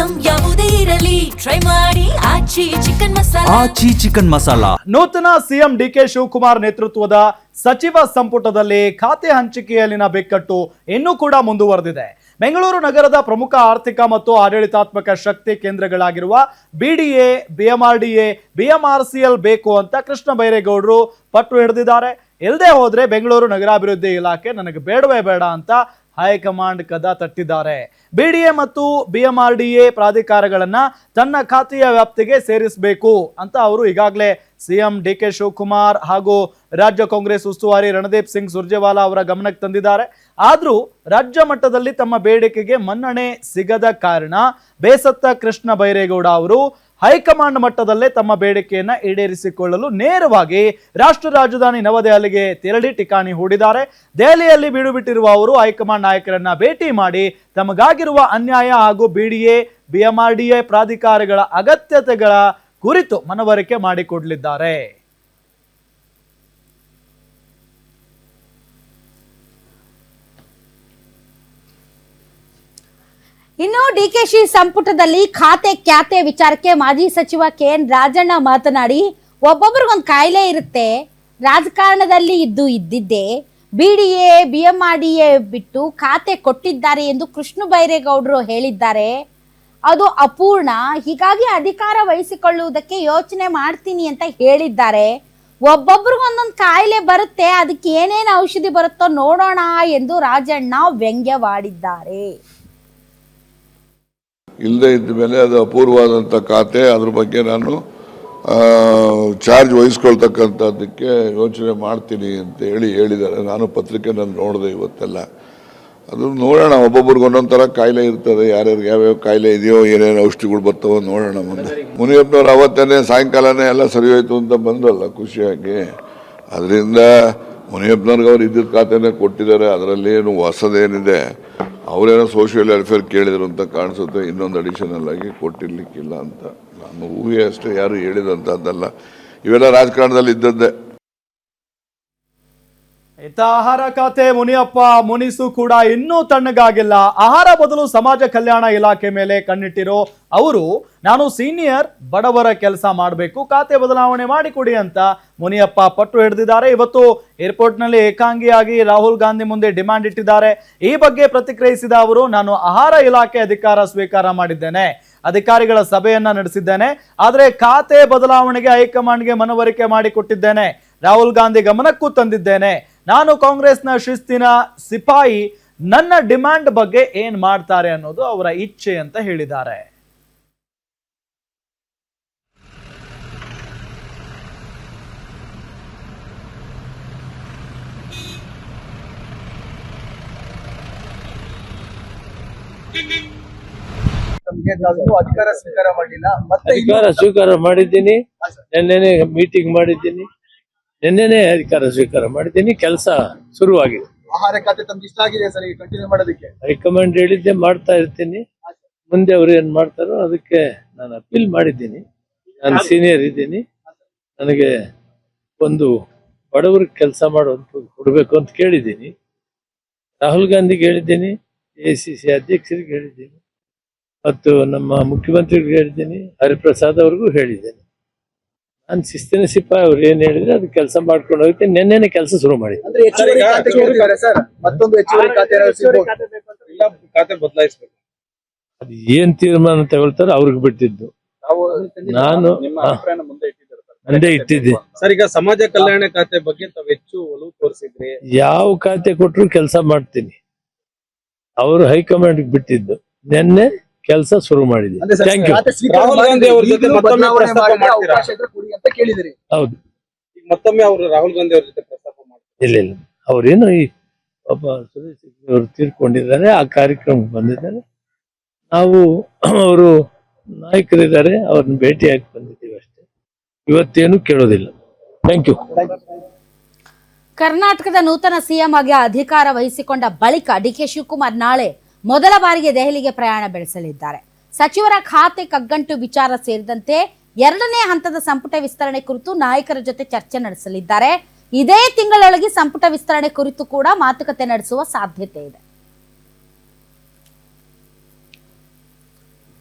Item ಯಾವುದೇ ಇರಲಿ try ಮಾಡಿ ಆಚಿ ಚಿಕನ್ ಮಸಾಲಾ. ನೂತನ ಸಿಎಂ ಡಿಕೆ ಶಿವಕುಮಾರ್ ನೇತೃತ್ವದ ಸಚಿವ ಸಂಪುಟದಲ್ಲಿ ಖಾತೆ ಹಂಚಿಕೆಯಲ್ಲಿನ ಬಿಕ್ಕಟ್ಟು ಇನ್ನೂ ಕೂಡ ಮುಂದುವರೆದಿದೆ. ಬೆಂಗಳೂರು ನಗರದ ಪ್ರಮುಖ ಆರ್ಥಿಕ ಮತ್ತು ಆಡಳಿತಾತ್ಮಕ ಶಕ್ತಿ ಕೇಂದ್ರಗಳಾಗಿರುವ ಬಿಡಿಎ, ಬಿಎಂಆರ್ಡಿಎ, ಬಿಎಂಆರ್ಸಿಎಲ್ ಬೇಕು ಅಂತ ಕೃಷ್ಣ ಬೈರೇಗೌಡರು ಪಟ್ಟು ಹಿಡಿದಿದ್ದಾರೆ. ಇಲ್ಲದೆ ಹೋದ್ರೆ ಬೆಂಗಳೂರು ನಗರಾಭಿವೃದ್ಧಿ ಇಲಾಖೆ ನನಗೆ ಬೇಡವೇ ಬೇಡ ಅಂತ ಹೈಕಮಾಂಡ್ ಕದ ತಟ್ಟಿದ್ದಾರೆ. ಬಿಡಿಎ ಮತ್ತು ಬಿಎಂಆರ್ಡಿಎ ಪ್ರಾಧಿಕಾರಗಳನ್ನ ತನ್ನ ಖಾತೆಯ ವ್ಯಾಪ್ತಿಗೆ ಸೇರಿಸಬೇಕು ಅಂತ ಅವರು ಈಗಾಗಲೇ ಸಿಎಂ ಡಿಕೆ ಶಿವಕುಮಾರ್ ಹಾಗೂ ರಾಜ್ಯ ಕಾಂಗ್ರೆಸ್ ಉಸ್ತುವಾರಿ ರಣದೀಪ್ ಸಿಂಗ್ ಸುರ್ಜೇವಾಲಾ ಅವರ ಗಮನಕ್ಕೆ ತಂದಿದ್ದಾರೆ. ಆದ್ರೂ ರಾಜ್ಯ ಮಟ್ಟದಲ್ಲಿ ತಮ್ಮ ಬೇಡಿಕೆಗೆ ಮನ್ನಣೆ ಸಿಗದ ಕಾರಣ ಬೇಸತ್ತ ಕೃಷ್ಣ ಬೈರೇಗೌಡ ಅವರು ಹೈಕಮಾಂಡ್ ಮಟ್ಟದಲ್ಲೇ ತಮ್ಮ ಬೇಡಿಕೆಯನ್ನ ಈಡೇರಿಸಿಕೊಳ್ಳಲು ನೇರವಾಗಿ ರಾಷ್ಟ್ರ ರಾಜಧಾನಿ ನವದೆಹಲಿಗೆ ತೆರಳಿ ಠಿಕಾಣಿ ಹೂಡಿದ್ದಾರೆ. ದೆಹಲಿಯಲ್ಲಿ ಬೀಡು ಬಿಟ್ಟಿರುವ ಅವರು ಹೈಕಮಾಂಡ್ ನಾಯಕರನ್ನ ಭೇಟಿ ಮಾಡಿ ತಮಗಾಗಿರುವ ಅನ್ಯಾಯ ಹಾಗೂ ಬಿಡಿಎ, ಬಿಎಂಆರ್ಡಿಎ ಪ್ರಾಧಿಕಾರಗಳ ಅಗತ್ಯತೆಗಳ ಕುರಿತು ಮನವರಿಕೆ ಮಾಡಿಕೊಡಲಿದ್ದಾರೆ. ಇನ್ನು ಡಿಕೆಶಿ ಸಂಪುಟದಲ್ಲಿ ಖಾತೆ ವಿಚಾರಕ್ಕೆ ಮಾಜಿ ಸಚಿವ ಕೆಎನ್ ರಾಜಣ್ಣ ಮಾತನಾಡಿ, ಒಬ್ಬೊಬ್ರಿಗೊಂದು ಕಾಯಿಲೆ ಇರುತ್ತೆ, ರಾಜಕಾರಣದಲ್ಲಿ ಇದ್ದಿದ್ದೆ, ಬಿಡಿಎ, ಬಿಎಂಆರ್ಡಿಎ ಬಿಟ್ಟು ಖಾತೆ ಕೊಟ್ಟಿದ್ದಾರೆ ಎಂದು ಕೃಷ್ಣ ಬೈರೇಗೌಡರು ಹೇಳಿದ್ದಾರೆ. ಅದು ಅಪೂರ್ಣ, ಹೀಗಾಗಿ ಅಧಿಕಾರ ವಹಿಸಿಕೊಳ್ಳುವುದಕ್ಕೆ ಯೋಚನೆ ಮಾಡ್ತೀನಿ ಅಂತ ಹೇಳಿದ್ದಾರೆ. ಒಬ್ಬೊಬ್ರಿಗೊಂದೊಂದು ಕಾಯಿಲೆ ಬರುತ್ತೆ, ಅದಕ್ಕೆ ಏನೇನು ಔಷಧಿ ಬರುತ್ತೋ ನೋಡೋಣ ಎಂದು ರಾಜಣ್ಣ ವ್ಯಂಗ್ಯವಾಡಿದ್ದಾರೆ. ಇಲ್ಲದೆ ಇದ್ದ ಮೇಲೆ ಅದು ಅಪೂರ್ವವಾದಂಥ ಖಾತೆ, ಅದ್ರ ಬಗ್ಗೆ ನಾನು ಚಾರ್ಜ್ ವಹಿಸ್ಕೊಳ್ತಕ್ಕಂಥದ್ದಕ್ಕೆ ಯೋಚನೆ ಮಾಡ್ತೀನಿ ಅಂತ ಹೇಳಿದ್ದಾರೆ. ನಾನು ಪತ್ರಿಕೆ ನಾನು ನೋಡಿದೆ ಇವತ್ತೆಲ್ಲ. ಅದು ನೋಡೋಣ, ಒಬ್ಬೊಬ್ರಿಗೆ ಒಂದೊಂದು ಥರ ಕಾಯಿಲೆ ಇರ್ತದೆ, ಯಾರ್ಯಾರಿಗೆ ಯಾವ್ಯಾವ ಕಾಯಿಲೆ ಇದೆಯೋ, ಏನೇನು ಔಷಧಿಗಳು ಬರ್ತಾವೋ ನೋಡೋಣ. ಮುಂದೆ ಮುನಿಯಪ್ಪನವ್ರು ಅವತ್ತೇ ಸಾಯಂಕಾಲನೇ ಎಲ್ಲ ಸರಿ ಹೋಯ್ತು ಅಂತ ಬಂದ್ರಲ್ಲ ಖುಷಿಯಾಗಿ. ಅದರಿಂದ ಮುನಿಯಪ್ಪನವ್ರಿಗೆ ಅವ್ರು ಇದ್ದಿದ್ದ ಖಾತೆನೇ ಕೊಟ್ಟಿದ್ದಾರೆ, ಅದರಲ್ಲೇನು ಹೊಸದೇನಿದೆ. ಅವರೇನೋ ಸೋಷಿಯಲ್ ವೆಲ್ಫೇರ್ ಕೇಳಿದ್ರು ಅಂತ ಕಾಣಿಸುತ್ತೆ, ಇನ್ನೊಂದು ಅಡಿಷನಲ್ ಆಗಿ ಕೊಟ್ಟಿರ್ಲಿಕ್ಕಿಲ್ಲ ಅಂತ ನಾನು ಊಹೆ ಅಷ್ಟೇ, ಯಾರು ಹೇಳಿದಂಥದ್ದಲ್ಲ. ಇವೆಲ್ಲ ರಾಜಕಾರಣದಲ್ಲಿ ಇದ್ದದ್ದೇ. ಆಹಾರ ಖಾತೆ ಮುನಿಯಪ್ಪ ಮುನಿಸು ಕೂಡ ಇನ್ನೂ ತಣ್ಣಗಾಗಿಲ್ಲ. ಆಹಾರ ಬದಲು ಸಮಾಜ ಕಲ್ಯಾಣ ಇಲಾಖೆ ಮೇಲೆ ಕಣ್ಣಿಟ್ಟಿರೋ ಅವರು, ನಾನು ಸೀನಿಯರ್, ಬಡವರ ಕೆಲಸ ಮಾಡಬೇಕು, ಖಾತೆ ಬದಲಾವಣೆ ಮಾಡಿಕೊಡಿ ಅಂತ ಮುನಿಯಪ್ಪ ಪಟ್ಟು ಹಿಡಿದಿದ್ದಾರೆ. ಇವತ್ತು ಏರ್ಪೋರ್ಟ್ನಲ್ಲಿ ಏಕಾಂಗಿಯಾಗಿ ರಾಹುಲ್ ಗಾಂಧಿ ಮುಂದೆ ಡಿಮ್ಯಾಂಡ್ ಇಟ್ಟಿದ್ದಾರೆ. ಈ ಬಗ್ಗೆ ಪ್ರತಿಕ್ರಿಯಿಸಿದ ಅವರು, ನಾನು ಆಹಾರ ಇಲಾಖೆ ಅಧಿಕಾರ ಸ್ವೀಕಾರ ಮಾಡಿದ್ದೇನೆ, ಅಧಿಕಾರಿಗಳ ಸಭೆಯನ್ನ ನಡೆಸಿದ್ದೇನೆ, ಆದರೆ ಖಾತೆ ಬದಲಾವಣೆಗೆ ಹೈಕಮಾಂಡ್ಗೆ ಮನವರಿಕೆ ಮಾಡಿಕೊಟ್ಟಿದ್ದೇನೆ, ರಾಹುಲ್ ಗಾಂಧಿ ಗಮನಕ್ಕೂ ತಂದಿದ್ದೇನೆ. ನಾನು ಕಾಂಗ್ರೆಸ್ನ ಶಿಸ್ತಿನ ಸಿಪಾಯಿ, ನನ್ನ ಡಿಮ್ಯಾಂಡ್ ಬಗ್ಗೆ ಏನ್ ಮಾಡ್ತಾರೆ ಅನ್ನೋದು ಅವರ ಇಚ್ಛೆ ಅಂತ ಹೇಳಿದ್ದಾರೆ. ಅಧಿಕಾರ ಸ್ವೀಕಾರ ಮಾಡಿದ್ದೀನಿ, ನಿನ್ನೆನೆ ಮೀಟಿಂಗ್ ಮಾಡಿದ್ದೀನಿ, ನಿನ್ನೆನೆ ಅಧಿಕಾರ ಸ್ವೀಕಾರ ಮಾಡಿದ್ದೀನಿ, ಕೆಲಸ ಶುರುವಾಗಿದೆ. ಆಹಾರ ಖಾತೆ ತಮ್ಗೆ ಇಷ್ಟ ಆಗಿದೆ ಸರ್, ಕಂಟಿನ್ಯೂ ಮಾಡೋದಕ್ಕೆ ಹೈಕಮಾಂಡ್ ಹೇಳಿದ್ದೆ ಮಾಡ್ತಾ ಇರ್ತೀನಿ. ಮುಂದೆ ಅವ್ರು ಏನ್ ಮಾಡ್ತಾರೋ ಅದಕ್ಕೆ ನಾನು ಅಪೀಲ್ ಮಾಡಿದ್ದೀನಿ. ನಾನು ಸೀನಿಯರ್ ಇದ್ದೀನಿ, ನನಗೆ ಒಂದು ಬಡವರಿಗೆ ಕೆಲಸ ಮಾಡುವಂತ ಕೊಡ್ಬೇಕು ಅಂತ ಕೇಳಿದ್ದೀನಿ. ರಾಹುಲ್ ಗಾಂಧಿಗೆ ಹೇಳಿದ್ದೀನಿ, ACC ಅಧ್ಯಕ್ಷರಿಗೆ ಹೇಳಿದ್ದೀನಿ, ಮತ್ತು ನಮ್ಮ ಮುಖ್ಯಮಂತ್ರಿಗಳಿಗೆ ಹೇಳಿದ್ದೀನಿ, ಹರಿಪ್ರಸಾದ್ ಅವ್ರಿಗೂ ಹೇಳಿದ್ದೇನೆ. ನಾನು ಶಿಸ್ತಿನ ಸಿಪಾಯಿ, ಅವ್ರು ಏನ್ ಹೇಳಿದ್ರೆ ಅದು ಕೆಲಸ ಮಾಡ್ಕೊಂಡು ಹೋಗ್ತೀನಿ. ನಿನ್ನೆನೆ ಕೆಲಸ ಶುರು ಮಾಡಿ. ಅದು ಏನ್ ತೀರ್ಮಾನ ತಗೊಳ್ತಾರೋ ಅವ್ರಿಗೆ ಬಿಟ್ಟಿದ್ದು, ನಾನು ಮುಂದೆ ಇಟ್ಟಿದ್ದೆ. ಸರ್, ಈಗ ಸಮಾಜ ಕಲ್ಯಾಣ ಖಾತೆ ಬಗ್ಗೆ ತಾವು ಹೆಚ್ಚು ಒಲವು ತೋರಿಸಿದ್ರಿ. ಯಾವ ಖಾತೆ ಕೊಟ್ಟರು ಕೆಲಸ ಮಾಡ್ತೀನಿ, ಅವರು ಹೈಕಮಾಂಡ್ ಬಿಟ್ಟಿದ್ದು. ನಿನ್ನೆ ಕೆಲಸ ಶುರು ಮಾಡಿದ್ದೀನಿ. Thank you. ರಾಹುಲ್ ಗಾಂಧಿ ಅವ್ರ ಜೊತೆ ಮತ್ತೊಮ್ಮೆ ಪ್ರಸ್ತಾಪ ಮಾಡ್ತೀರಾ? ಹೌದು, ಮತ್ತೊಮ್ಮೆ ಅವರು ರಾಹುಲ್ ಗಾಂಧಿ ಅವ್ರ ಜೊತೆ ಪ್ರಸ್ತಾಪ ಮಾಡ್ತಾರೆ. ಇಲ್ಲ ಅವ್ರೇನು ಈ ಒಬ್ಬ ಸುರೇಶ್ ಅವರು ತೀರ್ಕೊಂಡಿದ್ದಾರೆ, ಆ ಕಾರ್ಯಕ್ರಮಕ್ಕೆ ಬಂದಿದ್ದಾರೆ. ನಾವು ಅವರು ನಾಯಕರಿದ್ದಾರೆ, ಅವ್ರನ್ನ ಭೇಟಿಯಾಗಿ ಬಂದಿದ್ದೀವಿ ಅಷ್ಟೇ, ಇವತ್ತೇನು ಕೇಳೋದಿಲ್ಲ. Thank you. ಕರ್ನಾಟಕದ ನೂತನ ಸಿಎಂ ಆಗಿ ಅಧಿಕಾರ ವಹಿಸಿಕೊಂಡ ಬಳಿಕ ಡಿಕೆ ಶಿವಕುಮಾರ್ ನಾಳೆ ಮೊದಲ ಬಾರಿಗೆ ದೆಹಲಿಗೆ ಪ್ರಯಾಣ ಬೆಳೆಸಲಿದ್ದಾರೆ. ಸಚಿವರ ಖಾತೆ ಕಗ್ಗಂಟು ವಿಚಾರ ಸೇರಿದಂತೆ 2ನೇ ಹಂತದ ಸಂಪುಟ ವಿಸ್ತರಣೆ ಕುರಿತು ನಾಯಕರ ಜೊತೆ ಚರ್ಚೆ ನಡೆಸಲಿದ್ದಾರೆ. ಇದೇ ತಿಂಗಳೊಳಗೆ ಸಂಪುಟ ವಿಸ್ತರಣೆ ಕುರಿತು ಕೂಡ ಮಾತುಕತೆ ನಡೆಸುವ ಸಾಧ್ಯತೆ ಇದೆ.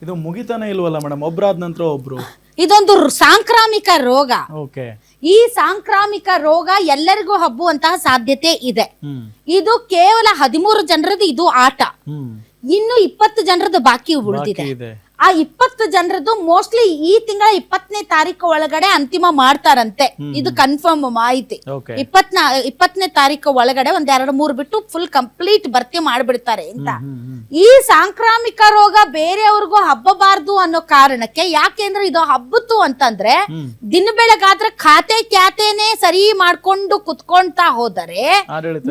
ಇದು ಮುಗಿತಾನೆ ಇಲ್ವಲ್ಲ ಮೇಡಮ್, ಒಬ್ರಾದ ನಂತರ ಒಬ್ರು. ಇದೊಂದು ಸಾಂಕ್ರಾಮಿಕ ರೋಗ. ಓಕೆ. ಈ ಸಾಂಕ್ರಾಮಿಕ ರೋಗ ಎಲ್ಲರಿಗೂ ಹಬ್ಬುವಂತಹ ಸಾಧ್ಯತೆ ಇದೆ. ಹ್ಮ್ ಇದು ಕೇವಲ 13 ಜನರದ್ದು ಇದು ಆಟ. ಹ್ಮ್ ಇನ್ನು 20 ಜನರದ್ದು ಬಾಕಿ ಉಳಿದಿದೆ. ಇದೆ. ಆ 20 ಜನರದ್ದು ಮೋಸ್ಟ್ಲಿ ಈ ತಿಂಗಳ 20ನೇ ತಾರೀಕು ಒಳಗಡೆ ಅಂತಿಮ ಮಾಡ್ತಾರಂತೆ. ಇದು ಕನ್ಫರ್ಮ್ ಮಾಹಿತಿ. ಓಕೆ. 20ನೇ ತಾರೀಕು ಒಳಗಡೆ ಒಂದ್ 2-3 ಬಿಟ್ಟು ಫುಲ್ ಕಂಪ್ಲೀಟ್ ಭರ್ತಿ ಮಾಡ್ಬಿಡ್ತಾರೆ ಅಂತ. ಈ ಸಾಂಕ್ರಾಮಿಕ ರೋಗ ಬೇರೆಯವ್ರಿಗೂ ಹಬ್ಬಬಾರ್ದು ಅನ್ನೋ ಕಾರಣಕ್ಕೆ, ಯಾಕೆಂದ್ರೆ ಇದು ಹಬ್ಬತ್ತು ಅಂತಂದ್ರೆ ದಿನ ಬೆಳಗಾದ್ರೆ ಖಾತೆನೇ ಸರಿ ಮಾಡ್ಕೊಂಡು ಕುತ್ಕೊಂತಾ ಹೋದರೆ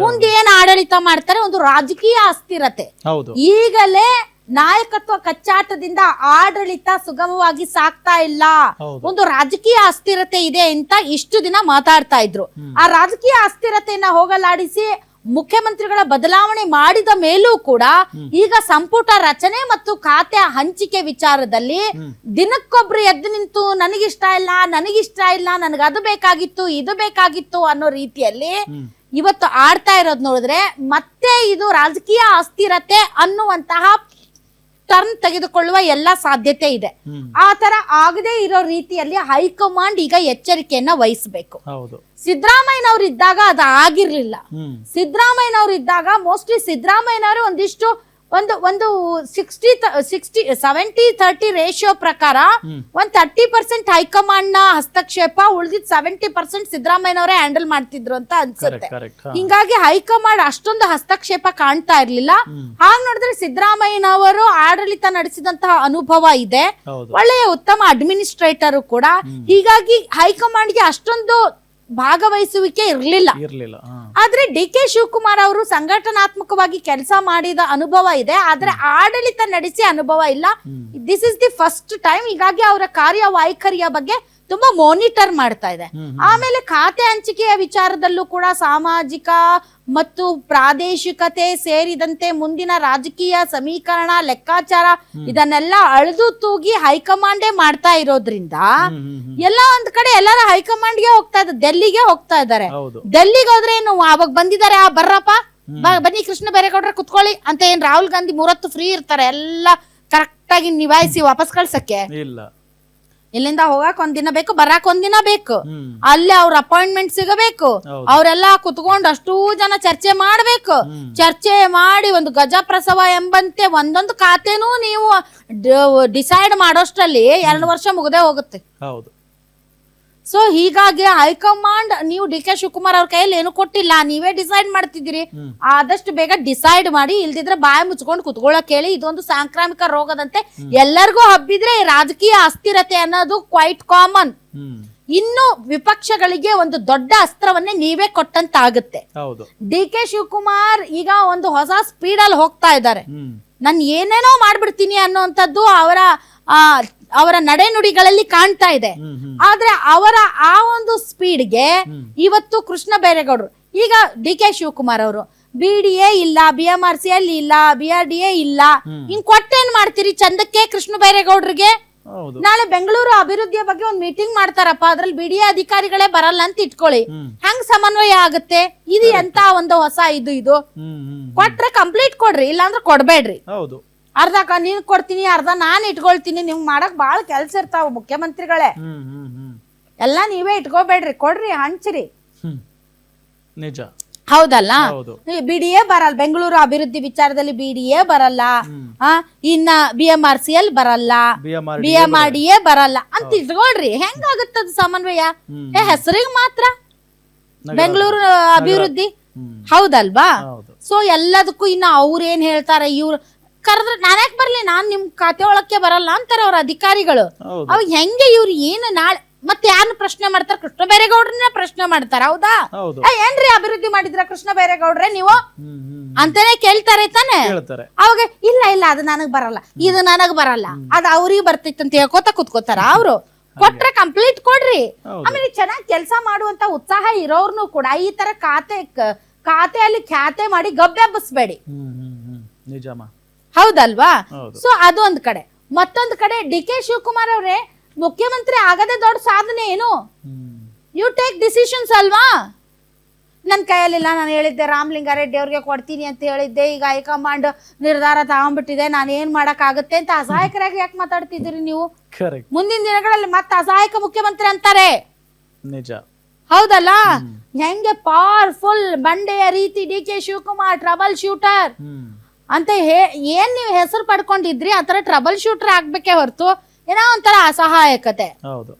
ಮುಂದೆ ಏನ್ ಆಡಳಿತ ಮಾಡ್ತಾರೆ, ಒಂದು ರಾಜಕೀಯ ಅಸ್ಥಿರತೆ. ಹೌದು. ಈಗಲೇ ನಾಯಕತ್ವ ಕಚ್ಚಾಟದಿಂದ ಆಡಳಿತ ಸುಗಮವಾಗಿ ಸಾಕ್ತಾ ಇಲ್ಲ, ಒಂದು ರಾಜಕೀಯ ಅಸ್ಥಿರತೆ ಇದೆ ಅಂತ ಇಷ್ಟು ದಿನ ಮಾತಾಡ್ತಾ ಇದ್ರು. ಆ ರಾಜಕೀಯ ಅಸ್ಥಿರತೆಯನ್ನ ಹೋಗಲಾಡಿಸಿ ಮುಖ್ಯಮಂತ್ರಿಗಳ ಬದಲಾವಣೆ ಮಾಡಿದ ಮೇಲೂ ಕೂಡ ಈಗ ಸಂಪುಟ ರಚನೆ ಮತ್ತು ಖಾತೆ ಹಂಚಿಕೆ ವಿಚಾರದಲ್ಲಿ ದಿನಕ್ಕೊಬ್ರು ಎದ್ದು ನಿಂತು ನನಗಿಷ್ಟ ಇಲ್ಲ, ನನಗೆ ಅದು ಬೇಕಾಗಿತ್ತು, ಇದು ಬೇಕಾಗಿತ್ತು ಅನ್ನೋ ರೀತಿಯಲ್ಲಿ ಇವತ್ತು ಆಡ್ತಾ ಇರೋದ್ ನೋಡಿದ್ರೆ ಮತ್ತೆ ಇದು ರಾಜಕೀಯ ಅಸ್ಥಿರತೆ ಅನ್ನುವಂತಹ ಟರ್ನ್ ತೆಗೆದುಕೊಳ್ಳುವ ಎಲ್ಲ ಸಾಧ್ಯತೆ ಇದೆ. ಆ ತರ ಆಗದೆ ಇರೋ ರೀತಿಯಲ್ಲಿ ಹೈಕಮಾಂಡ್ ಈಗ ಎಚ್ಚರಿಕೆಯನ್ನ ವಹಿಸಬೇಕು. ಸಿದ್ದರಾಮಯ್ಯನವ್ರು ಇದ್ದಾಗ ಅದು ಆಗಿರ್ಲಿಲ್ಲ. ಸಿದ್ದರಾಮಯ್ಯನವ್ರು ಇದ್ದಾಗ ಮೋಸ್ಟ್ಲಿ ಸಿದ್ದರಾಮಯ್ಯನವರು ಒಂದಿಷ್ಟು ಒಂದು 70-30 ರೇಷಿಯೋ ಪ್ರಕಾರ ಒಂದ್ 30% ಹೈಕಮಾಂಡ್ ನ ಹಸ್ತಕ್ಷೇಪ, ಉಳಿದಿದ್ 70% ಸಿದ್ದರಾಮಯ್ಯನವರೇ ಹ್ಯಾಂಡಲ್ ಮಾಡ್ತಿದ್ರು ಅಂತ ಅನ್ಸುತ್ತೆ. ಹಿಂಗಾಗಿ ಹೈಕಮಾಂಡ್ ಅಷ್ಟೊಂದು ಹಸ್ತಕ್ಷೇಪ ಕಾಣ್ತಾ ಇರ್ಲಿಲ್ಲ. ಹಾಗ್ ನೋಡಿದ್ರೆ ಸಿದ್ದರಾಮಯ್ಯನವರು ಆಡಳಿತ ನಡೆಸಿದಂತಹ ಅನುಭವ ಇದೆ, ಒಳ್ಳೆಯ ಉತ್ತಮ ಅಡ್ಮಿನಿಸ್ಟ್ರೇಟರ್ ಕೂಡ. ಹೀಗಾಗಿ ಹೈಕಮಾಂಡ್ಗೆ ಅಷ್ಟೊಂದು ಭಾಗವಹಿಸುವಿಕೆ ಇರ್ಲಿಲ್ಲ. ಆದ್ರೆ DK ಶಿವಕುಮಾರ್ ಅವರು ಸಂಘಟನಾತ್ಮಕವಾಗಿ ಕೆಲಸ ಮಾಡಿದ ಅನುಭವ ಇದೆ, ಆದ್ರೆ ಆಡಳಿತ ನಡೆಸಿ ಅನುಭವ ಇಲ್ಲ. This is the first time. ಹೀಗಾಗಿ ಅವರ ಕಾರ್ಯವೈಖರಿಯ ಬಗ್ಗೆ ತುಂಬಾ ಮಾನಿಟರ್ ಮಾಡ್ತಾ ಇದೆ. ಆಮೇಲೆ ಖಾತೆ ಹಂಚಿಕೆಯ ವಿಚಾರದಲ್ಲೂ ಕೂಡ ಸಾಮಾಜಿಕ ಮತ್ತು ಪ್ರಾದೇಶಿಕತೆ ಸೇರಿದಂತೆ ಮುಂದಿನ ರಾಜಕೀಯ ಸಮೀಕರಣ, ಲೆಕ್ಕಾಚಾರ ಇದನ್ನೆಲ್ಲ ಅಳೆದು ತೂಗಿ ಹೈಕಮಾಂಡೇ ಮಾಡ್ತಾ ಇರೋದ್ರಿಂದ ಎಲ್ಲ ಒಂದ್ ಕಡೆ ಎಲ್ಲರ ಹೈಕಮಾಂಡ್ಗೆ ಹೋಗ್ತಾ ಇದ್ದಾರೆ, ಡೆಲ್ಲಿಗೆ ಹೋಗ್ತಾ ಇದ್ದಾರೆ. ಡೆಲ್ಲಿಗೆ ಹೋದ್ರೆ ಏನು ಅವಾಗ ಬಂದಿದ್ದಾರೆ, ಬರ್ರಪ್ಪ ಬನ್ನಿ ಕೃಷ್ಣ ಬೈರೇಗೌಡ್ರೆ ಕುತ್ಕೊಳ್ಳಿ ಅಂತ ಏನ್ ರಾಹುಲ್ ಗಾಂಧಿ 3 ಹೊತ್ತು ಫ್ರೀ ಇರ್ತಾರೆ ಎಲ್ಲ ಕರೆಕ್ಟ್ ಆಗಿ ನಿಭಾಯಿಸಿ ವಾಪಸ್ ಕಳ್ಸಕ್ಕೆ? ಇಲ್ಲ. ಇಲ್ಲಿಂದ ಹೋಗಕ್ ಒಂದಿನ ಬೇಕು, ಬರಾಕ್ ಒಂದಿನ ಬೇಕು, ಅಲ್ಲೇ ಅವ್ರ ಅಪಾಯಿಂಟ್ಮೆಂಟ್ ಸಿಗಬೇಕು, ಅವರೆಲ್ಲ ಕುತ್ಕೊಂಡು ಅಷ್ಟೂ ಜನ ಚರ್ಚೆ ಮಾಡ್ಬೇಕು. ಚರ್ಚೆ ಮಾಡಿ ಒಂದು ಗಜಪ್ರಸವ ಎಂಬಂತೆ ಒಂದೊಂದು ಖಾತೆನೂ ನೀವು ಡಿಸೈಡ್ ಮಾಡೋಷ್ಟ್ರಲ್ಲಿ 2 ವರ್ಷ ಮುಗದೆ ಹೋಗುತ್ತೆ. ಹೌದು. ಸೊ ಹೀಗಾಗಿ ಹೈಕಮಾಂಡ್ ನೀವು DK ಶಿವಕುಮಾರ್ ಅವ್ರ ಕೈಯಲ್ಲಿ ಏನು ಕೊಟ್ಟಿಲ್ಲ, ನೀವೇ ಡಿಸೈಡ್ ಮಾಡ್ತಿದ್ದೀರಿ. ಆದಷ್ಟು ಬೇಗ ಡಿಸೈಡ್ ಮಾಡಿ, ಇಲ್ದಿದ್ರೆ ಬಾಯಿ ಮುಚ್ಕೊಂಡು ಕುತ್ಕೊಳ್ಳಕ್ ಹೇಳಿ. ಇದೊಂದು ಸಾಂಕ್ರಾಮಿಕ ರೋಗದಂತೆ ಎಲ್ಲರಿಗೂ ಹಬ್ಬಿದ್ರೆ ರಾಜಕೀಯ ಅಸ್ಥಿರತೆ ಅನ್ನೋದು ಕ್ವೈಟ್ ಕಾಮನ್. ಇನ್ನು ವಿಪಕ್ಷಗಳಿಗೆ ಒಂದು ದೊಡ್ಡ ಅಸ್ತ್ರವನ್ನೇ ನೀವೇ ಕೊಟ್ಟಂತಾಗುತ್ತೆ. DK ಶಿವಕುಮಾರ್ ಈಗ ಒಂದು ಹೊಸ ಸ್ಪೀಡ್ ಅಲ್ಲಿ ಹೋಗ್ತಾ ಇದ್ದಾರೆ. ನಾನು ಏನೇನೋ ಮಾಡ್ಬಿಡ್ತೀನಿ ಅನ್ನೋಂಥದ್ದು ಅವರ ನಡೆನುಡಿಗಳಲ್ಲಿ ಕಾಣ್ತಾ ಇದೆ. ಆದ್ರೆ ಅವರ ಆ ಒಂದು ಸ್ಪೀಡ್ಗೆ ಇವತ್ತು ಕೃಷ್ಣ ಬೈರೇಗೌಡರು, ಈಗ DK ಶಿವಕುಮಾರ್ ಅವರು BDA ಇಲ್ಲ, BMRCL ಇಲ್ಲ, BRDA ಇಲ್ಲ, ಇನ್ ಕೊಟ್ಟೇನ್ ಮಾಡ್ತೀರಿ ಚಂದಕ್ಕೆ ಕೃಷ್ಣ ಬೈರೇಗೌಡರಿಗೆ? ನಾಳೆ ಬೆಂಗಳೂರು ಅಭಿವೃದ್ಧಿಯ ಬಗ್ಗೆ ಒಂದ್ ಮೀಟಿಂಗ್ ಮಾಡ್ತಾರಪ್ಪ, ಅದ್ರಲ್ಲಿ BDA ಅಧಿಕಾರಿಗಳೇ ಬರಲ್ಲ ಅಂತ ಇಟ್ಕೊಳ್ಳಿ, ಹೆಂಗ್ ಸಮನ್ವಯ ಆಗುತ್ತೆ? ಇದು ಎಂತ ಒಂದು ಹೊಸ ಇದು ಕೊಟ್ರೆ ಕಂಪ್ಲೀಟ್ ಕೊಡ್ರಿ, ಇಲ್ಲಾಂದ್ರೆ ಕೊಡ್ಬೇಡ್ರಿ. ಅರ್ಧ ನೀನ್ ಕೊಡ್ತೀನಿ, ಅರ್ಧ ನಾನ್ ಇಟ್ಕೊಳ್ತೀನಿ. ನಿಮ್ಗ್ ಮಾಡಕ್ ಬಾಳ ಕೆಲ್ಸ ಇರ್ತಾವ ಮುಖ್ಯಮಂತ್ರಿಗಳೇ, ಎಲ್ಲಾ ನೀವೇ ಇಟ್ಕೋಬೇಡ್ರಿ, ಕೊಡ್ರಿ, ಹಂಚ್ರಿ. ನಿಜ ಹೌದಲ್ಲ? BDA ಬರಲ್ಲ, ಬೆಂಗಳೂರು ಅಭಿವೃದ್ಧಿ ವಿಚಾರದಲ್ಲಿ BDA ಬರಲ್ಲ, ಇನ್ನ BMRCL ಬರಲ್ಲ, BMRDA ಬರಲ್ಲ ಅಂತ ಇಟ್ಕೊಳ್ರಿ. ಹೆಂಗಾಗುತ್ತದ ಸಮನ್ವಯ? ಹೆಸರಿಗೆ ಮಾತ್ರ ಬೆಂಗಳೂರು ಅಭಿವೃದ್ಧಿ, ಹೌದಲ್ವಾ? ಸೊ ಎಲ್ಲದಕ್ಕೂ ಇನ್ನ ಅವ್ರೇನ್ ಹೇಳ್ತಾರೆ, ಇವ್ರು ಕರೆದ್ರೆ ನಾನ್ಯಾಕ್ ಬರ್ಲಿ, ನಾನ್ ನಿಮ್ ಖಾತೆ ಒಳಕ್ಕೆ ಬರಲ್ಲ ಅಂತಾರೆ ಅವ್ರ ಅಧಿಕಾರಿಗಳು. ಅವಾಗ ಹೆಂಗೆ ಇವ್ರು ಏನು ನಾಳೆ ಮತ್ತೆ ಯಾರನ್ನ ಪ್ರಶ್ನೆ ಮಾಡ್ತಾರ? ಕೃಷ್ಣ ಬೈರೇಗೌಡ್ರನ್ನ ಪ್ರಶ್ನೆ ಮಾಡ್ತಾರ. ಹೌದಾ? ಏನ್ರಿ ಅಭಿವೃದ್ಧಿ ಮಾಡಿದ್ರ ಕೃಷ್ಣ ಬೈರೇಗೌಡ್ರೆ ನೀವು ಅಂತಾನೆ ಕೇಳ್ತಾರೆ ತಾನೆ. ಅವಾಗ ಇಲ್ಲ ಅದು ನನಗ್ ಬರಲ್ಲ, ಇದು ನನಗ್ ಬರಲ್ಲ, ಅದ್ ಅವ್ರಿಗೆ ಬರ್ತಿತ್ತು ಅಂತ ಹೇಳ್ಕೋತ ಕುತ್ಕೋತಾರ. ಅವ್ರು ಕೊಟ್ರೆ ಕಂಪ್ಲೀಟ್ ಕೊಡ್ರಿ. ಆಮೇಲೆ ಚೆನ್ನಾಗಿ ಕೆಲಸ ಮಾಡುವಂತ ಉತ್ಸಾಹ ಇರೋರ್ನು ಕೂಡ ಈ ತರ ಖಾತೆಯಲ್ಲಿ ಖ್ಯಾತೆ ಮಾಡಿ ಗಬ್ಬೆಬ್ಬಿಸ್ಬೇಡಿ. ಹೌದಲ್ವಾ? ಸೊ ಅದು ಒಂದ್ ಕಡೆ. ಮತ್ತೊಂದ್ ಕಡೆ DK ಶಿವಕುಮಾರ್ ಅವ್ರೆ ಮುಖ್ಯಮಂತ್ರಿ ಆಗದೆ ದೊಡ್ಡ ಸಾಧನೆ ಏನು? ಯು ಟೇಕ್ ಡಿಸಿಷನ್ಸ್ ಅಲ್ವಾ? ನನ್ನ ಕೈಯಲ್ಲಿಲ್ಲ, ನಾನು ಹೇಳಿದ್ದೆ ರಾಮಲಿಂಗಾರೆಡ್ಡಿ ಅವ್ರಿಗೆ ಕೊಡ್ತೀನಿ ಅಂತ ಹೇಳಿದ್ದೆ, ಈಗ ಹೈಕಮಾಂಡ್ ನಿರ್ಧಾರ ತಗೊಂಡ್ಬಿಟ್ಟಿದೆ, ನಾನು ಏನ್ ಮಾಡಕ್ಕಾಗುತ್ತೆ ಅಂತ ಅಸಹಾಯಕರಾಗಿ ಯಾಕೆ ಮಾತಾಡ್ತಿದ್ದೀರಿ ನೀವು? ಕರೆಕ್ಟ್, ಮುಂದಿನ ದಿನಗಳಲ್ಲಿ ಮತ್ತೆ ಅಸಹಾಯಕ ಮುಖ್ಯಮಂತ್ರಿ ಅಂತಾರೆ. ನಿಜ. ಹೌದಲ್ಲ? ಹೆಂಗೆ ಪವರ್ಫುಲ್ ಬಂಡೆಯ ರೀತಿ D K Shivakumar trouble shooter ಅಂತ ಏನ್ ನೀವು ಹೆಸರು ಪಡ್ಕೊಂಡಿದ್ರಿ, ಆತರ ಟ್ರಬಲ್ ಶೂಟರ್ ಆಗ್ಬೇಕೇ ಹೊರತು ಏನೋ ಒಂಥರ ಅಸಹಾಯಕತೆ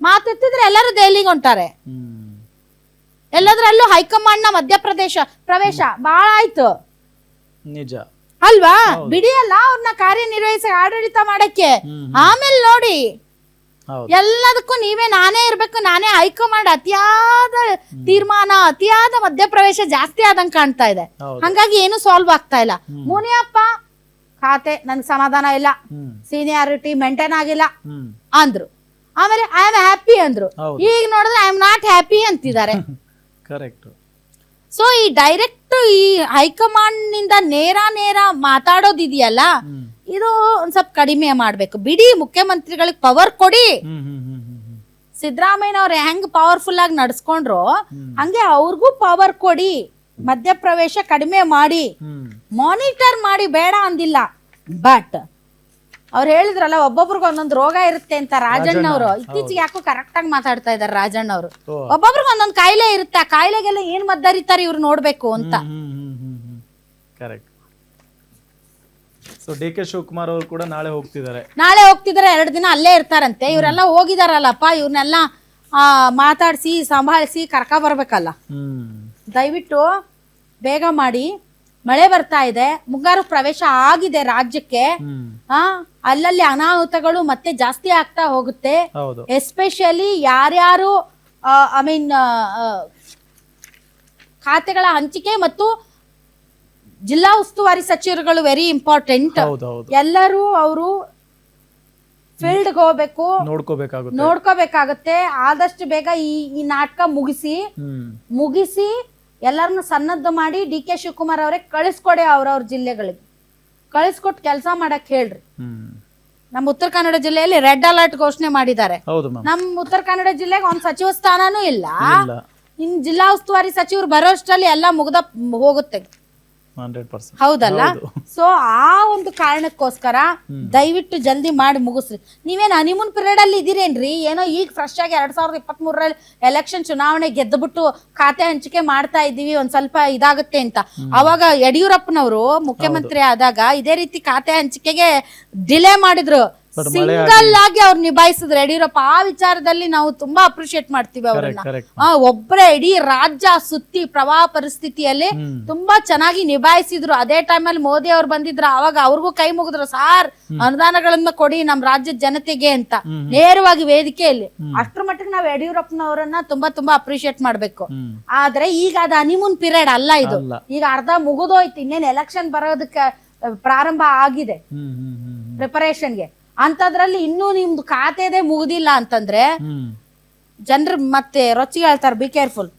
ಮಾತೆತ್ತಿದ್ರೆ ಎಲ್ಲರೂ ದೆಹಲಿಗೆ ಹೊಂಟಾರೆ. ಎಲ್ಲದ್ರಲ್ಲೂ ಹೈಕಮಾಂಡ್ ನ ಪ್ರವೇಶ ಬಹಳ ಆಯ್ತು, ನಿಜ ಅಲ್ವಾ? ಬಿಡಿಯಲ್ಲ ಅವ್ರನ್ನ ಕಾರ್ಯನಿರ್ವಹಿಸಿ ಆಡಳಿತ ಮಾಡಕ್ಕೆ. ಆಮೇಲೆ ನೋಡಿ, ಎಲ್ಲದಕ್ಕೂ ನಾನೇ ಇರ್ಬೇಕು, ನಾನೇ ಹೈಕಮಾಂಡ್, ಅತಿಯಾದ ತೀರ್ಮಾನ, ಅತಿಯಾದ ಮಧ್ಯಪ್ರವೇಶ ಜಾಸ್ತಿ ಆದಂಗ್ ಕಾಣ್ತಾ ಇದೆ. ಹಂಗಾಗಿ ಏನು ಸಾಲ್ವ್ ಆಗ್ತಾ ಇಲ್ಲ. ಮುನಿಯಪ್ಪ ಖಾತೆ ನನ್ಗೆ ಸಮಾಧಾನ ಇಲ್ಲ, ಸೀನಿಯಾರಿಟಿ ಮೇಂಟೈನ್ ಆಗಿಲ್ಲ ಅಂದ್ರು. ಆಮೇಲೆ ಐ ಆಮ್ ಹ್ಯಾಪಿ ಅಂದ್ರು. ಈಗ ನೋಡಿದ್ರೆ ಐ ಆಮ್ ನಾಟ್ ಹ್ಯಾಪಿ ಅಂತಿದ್ದಾರೆ. ಕರೆಕ್ಟ್. ಸೊ ಈ ಡೈರೆಕ್ಟ್ ಈ ಹೈಕಮಾಂಡ್ ನಿಂದ ನೇರ ಮಾತಾಡೋದಿದೆಯಲ್ಲ, ಇದು ಒಂದ್ ಸ್ವಲ್ಪ ಕಡಿಮೆ ಮಾಡ್ಬೇಕು. ಬಿಡಿ, ಮುಖ್ಯಮಂತ್ರಿಗಳಿಗೆ ಪವರ್ ಕೊಡಿ. ಸಿದ್ದರಾಮಯ್ಯನವ್ರು ಹೆಂಗ್ ಪವರ್ಫುಲ್ ಆಗಿ ನಡ್ಸ್ಕೊಂಡ್ರು ಹಂಗೆ ಅವ್ರಿಗೂ ಪವರ್ ಕೊಡಿ. ಮಧ್ಯಪ್ರವೇಶ ಕಡಿಮೆ ಮಾಡಿ, ಮಾನಿಟರ್ ಮಾಡಿ, ಬೇಡ ಅಂದಿಲ್ಲ. ಬಟ್ ಅವ್ರು ಹೇಳಿದ್ರಲ್ಲ, ಒಬ್ಬೊಬ್ರಿಗೆ ಒಂದೊಂದು ರೋಗ ಇರುತ್ತೆ ಅಂತ. ರಾಜಣ್ಣ ಅವರು ಇತ್ತೀಚೆಗೆ ಯಾಕೋ ಕರೆಕ್ಟ್ ಆಗಿ ಮಾತಾಡ್ತಾ ಇದಾರೆ. ರಾಜಣ್ಣ ಅವರು ಒಬ್ಬೊಬ್ರಿಗೆ ಒಂದೊಂದು ಕಾಯಿಲೆ ಇರುತ್ತೆ, ಆ ಕಾಯಿಲೆಗೆಲ್ಲ ಏನ್ ಮದ್ದರಿತಾರೆ ಇವ್ರು ನೋಡ್ಬೇಕು ಅಂತ. Correct. So D K Shivakumar ಅವರು ಕೂಡ ನಾಳೆ ಹೋಗ್ತಿದ್ದಾರೆ. 2 ದಿನ ಅಲ್ಲೇ ಇರ್ತಾರಂತೆ. ಇವರೆಲ್ಲ ಹೋಗಿದಾರಲ್ಲಪ್ಪ, ಇವ್ರನ್ನೆಲ್ಲ ಮಾತಾಡ್ಸಿ ಸಂಭಾಳಿಸಿ ಕರ್ಕ ಬರ್ಬೇಕಲ್ಲ. ದಯವಿಟ್ಟು ಬೇಗ ಮಾಡಿ. ಮಳೆ ಬರ್ತಾ ಇದೆ, ಮುಂಗಾರು ಪ್ರವೇಶ ಆಗಿದೆ ರಾಜ್ಯಕ್ಕೆ. ಅಲ್ಲಲ್ಲಿ ಅನಾಹುತಗಳು ಮತ್ತೆ ಜಾಸ್ತಿ ಆಗ್ತಾ ಹೋಗುತ್ತೆ. ಎಸ್ಪೆಷಲಿ ಯಾರ್ಯಾರು ಖಾತೆಗಳ ಹಂಚಿಕೆ ಮತ್ತು ಜಿಲ್ಲಾ ಉಸ್ತುವಾರಿ ಸಚಿವರುಗಳು ವೆರಿ ಇಂಪಾರ್ಟೆಂಟ್. ಎಲ್ಲರೂ ಅವರು ಫೀಲ್ಡ್ಗೆ ಹೋಗ್ಬೇಕು, ನೋಡ್ಕೋಬೇಕಾಗುತ್ತೆ. ಆದಷ್ಟು ಬೇಗ ಈ ನಾಟಕ ಮುಗಿಸಿ ಎಲ್ಲರನ್ನು ಸನ್ನದ್ಧ ಮಾಡಿ ಡಿ ಕೆ ಶಿವಕುಮಾರ್ ಅವರೇ ಕಳಿಸ್ಕೊಡಿ. ಅವ್ರವ್ರ ಜಿಲ್ಲೆಗಳಿಗೆ ಕಳಿಸ್ಕೊಟ್ಟು ಕೆಲಸ ಮಾಡಕ್ ಹೇಳ್ರಿ. ನಮ್ಮ ಉತ್ತರ ಕನ್ನಡ ಜಿಲ್ಲೆಯಲ್ಲಿ ರೆಡ್ ಅಲರ್ಟ್ ಘೋಷಣೆ ಮಾಡಿದ್ದಾರೆ. ನಮ್ಮ ಉತ್ತರ ಕನ್ನಡ ಜಿಲ್ಲೆಗೆ ಒಂದ್ ಸಚಿವ ಸ್ಥಾನನೂ ಇಲ್ಲ. ಇನ್ ಜಿಲ್ಲಾ ಉಸ್ತುವಾರಿ ಸಚಿವರು ಬರೋಷ್ಟರಲ್ಲಿ ಎಲ್ಲ ಹೋಗುತ್ತೆ. 100%. ಹೌದಲ್ಲ? ಸೊ ಆ ಒಂದು ಕಾರಣಕ್ಕೋಸ್ಕರ ದಯವಿಟ್ಟು ಜಲ್ದಿ ಮಾಡಿ ಮುಗಿಸ್ರಿ. ನೀವೇನು ಹನಿಮೂನ್ ಪೀರಿಯಡ್ ಅಲ್ಲಿ ಇದೀರೇನ್ರಿ? ಏನೋ ಈಗ ಫ್ರೆಶ್ ಆಗಿ 2023 ಎಲೆಕ್ಷನ್ ಚುನಾವಣೆ ಗೆದ್ದುಬಿಟ್ಟು ಖಾತೆ ಹಂಚಿಕೆ ಮಾಡ್ತಾ ಇದೀವಿ, ಒಂದ್ ಸ್ವಲ್ಪ ಇದಾಗುತ್ತೆ ಅಂತ. ಅವಾಗ ಯಡಿಯೂರಪ್ಪನವರು ಮುಖ್ಯಮಂತ್ರಿ ಆದಾಗ ಇದೇ ರೀತಿ ಖಾತೆ ಹಂಚಿಕೆಗೆ ಡಿಲೇ ಮಾಡಿದ್ರು. ಸಿಂಗಲ್ ಆಗಿ ಅವ್ರು ನಿಭಾಯಿಸಿದ್ರು ಯಡಿಯೂರಪ್ಪ. ಆ ವಿಚಾರದಲ್ಲಿ ನಾವು ತುಂಬಾ ಅಪ್ರಿಶಿಯೇಟ್ ಮಾಡ್ತೀವಿ ಅವ್ರನ್ನ. ಒಬ್ಬರೇ ಇಡೀ ರಾಜ್ಯ ಸುತ್ತಿ ಪ್ರವಾಹ ಪರಿಸ್ಥಿತಿಯಲ್ಲಿ ತುಂಬಾ ಚೆನ್ನಾಗಿ ನಿಭಾಯಿಸಿದ್ರು. ಅದೇ ಟೈಮಲ್ಲಿ ಮೋದಿ ಅವ್ರು ಬಂದಿದ್ರು, ಅವಾಗ ಅವ್ರಿಗೂ ಕೈ ಮುಗಿದ್ರು, ಸಾರ್ ಅನುದಾನಗಳನ್ನ ಕೊಡಿ ನಮ್ ರಾಜ್ಯದ ಜನತೆಗೆ ಅಂತ ನೇರವಾಗಿ ವೇದಿಕೆಯಲ್ಲಿ. ಅಷ್ಟ್ರ ಮಟ್ಟಿಗೆ ನಾವು ಯಡಿಯೂರಪ್ಪನವರನ್ನ ತುಂಬಾ ಅಪ್ರಿಶಿಯೇಟ್ ಮಾಡ್ಬೇಕು. ಆದ್ರೆ ಈಗ ಅದು ಹನಿಮೂನ್ ಪೀರಿಯಡ್ ಅಲ್ಲ, ಇದು ಈಗ ಅರ್ಧ ಮುಗಿದೋಯ್ತು. ಇನ್ನೇನ್ ಎಲೆಕ್ಷನ್ ಬರೋದಕ್ಕೆ ಪ್ರಾರಂಭ ಆಗಿದೆ ಪ್ರಿಪರೇಷನ್ಗೆ. ಅಂತದ್ರಲ್ಲಿ ಇನ್ನೂ ನಿಮ್ದು ಖಾತೆದೇ ಮುಗುದಿಲ್ಲ ಅಂತಂದ್ರೆ ಜನರು ಮತ್ತೆ ರೊಚ್ಚಿಗೆ ಹೇಳ್ತಾರೆ. Be careful.